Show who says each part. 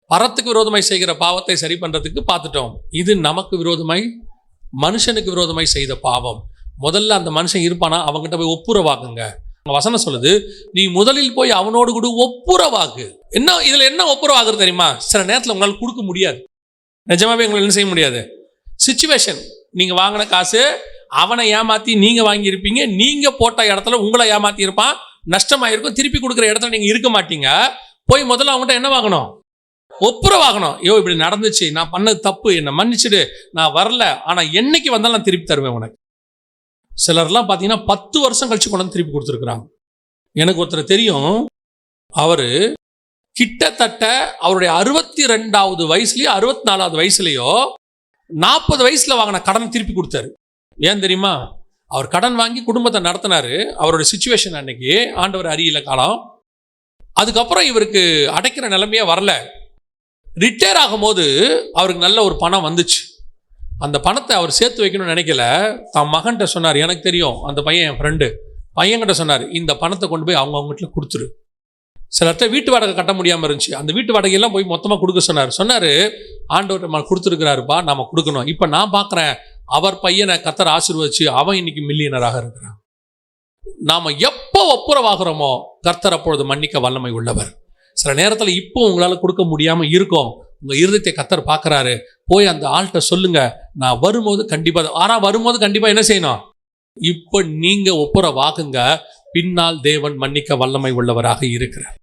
Speaker 1: பரத்துக்கு விரோதமாய் செய்கிற பாவத்தை சரி பண்றதுக்கு பார்த்துட்டோம். இது நமக்கு விரோதமாய் மனுஷனுக்கு விரோதமாய் செய்த பாவம். முதல்ல அந்த மனுஷன் இருப்பானா அவங்ககிட்ட போய் ஒப்புரவாக்குங்க. வசனம் சொல்லுது, நீ முதலில் போய் அவனோடு கூட ஒப்புரவாக்கு. என்ன இதுல என்ன ஒப்புரவாகுறது தெரியுமா? சில நேரத்தில் உங்களால் கொடுக்க முடியாது. நிஜமாவே உங்களால் என்ன செய்ய முடியாது. சிச்சுவேஷன், நீங்க வாங்கின காசு அவனை ஏமாத்தி நீங்க வாங்கியிருப்பீங்க, நீங்க போட்ட இடத்துல உங்களை ஏமாத்தி இருப்பான், நஷ்டமாயிருக்கும். திருப்பி கொடுக்குற இடத்துல நீங்க இருக்க மாட்டீங்க. போய் முதல்ல அவங்ககிட்ட என்ன வாங்கணும்? ஒப்புரவாகணும். ஐயோ இப்படி நடந்துச்சு, நான் பண்ணது தப்பு, என்னை மன்னிச்சுடு, நான் வரல, ஆனா என்னைக்கு வந்தாலும் நான் திருப்பி தருவேன் உனக்கு. சிலர்லாம் பார்த்தீங்கன்னா 10 வருஷம் கழிச்சு கொண்டு வந்து திருப்பி கொடுத்துருக்குறாங்க. எனக்கு ஒருத்தர் தெரியும், அவரு கிட்டத்தட்ட அவருடைய 62வது வயசுலயோ 64வது வயசுலயோ 40 வயசுல வாங்கின கடனை திருப்பி கொடுத்தாரு. ஏன் தெரியுமா? அவர் கடன் வாங்கி குடும்பத்தை நடத்தினாரு. அவருடைய சிச்சுவேஷன் அன்னைக்கு ஆண்டவர் அறியல காலம். அதுக்கப்புறம் இவருக்கு அடைக்கிற நிலைமையே வரல. ரிட்டையர் ஆகும்போது அவருக்கு நல்ல ஒரு பணம் வந்துச்சு. அந்த பணத்தை அவர் சேர்த்து வைக்கணும்னு நினைக்கல. தன் மகன்கிட்ட சொன்னார், எனக்கு தெரியும் அந்த பையன் என் ஃப்ரெண்டு, பையன்கிட்ட சொன்னார், இந்த பணத்தை கொண்டு போய் அவங்க வீட்டில் கொடுத்துரு. சிலர்கிட்ட வீட்டு வாடகை கட்ட முடியாமல் இருந்துச்சு, அந்த வீட்டு வாடகையெல்லாம் போய் மொத்தமாக கொடுக்க சொன்னார். ஆண்டவர்கிட்ட கொடுத்துருக்கிறாருப்பா, நாம கொடுக்கணும். இப்போ நான் பார்க்குறேன், அவர் பையனை கர்த்தர் ஆசீர்வதிச்சு அவன் இன்னைக்கு மில்லியனராக இருக்கிறான். நாம எப்போ ஒப்புரவாகிறோமோ கர்த்தர் அப்பொழுது மன்னிக்க வல்லமை உள்ளவர். சில நேரத்தில் இப்போ உங்களால் கொடுக்க முடியாமல் இருக்கும், உங்க இருதயத்தை கர்த்தர் பார்க்குறாரு. போய் அந்த ஆள்கிட்ட சொல்லுங்க, நான் வரும்போது கண்டிப்பாக என்ன செய்யணும்? இப்போ நீங்க ஒப்புரவாகுங்க, பின்னால் தேவன் மன்னிக்க வல்லமை உள்ளவராக இருக்கிறார்.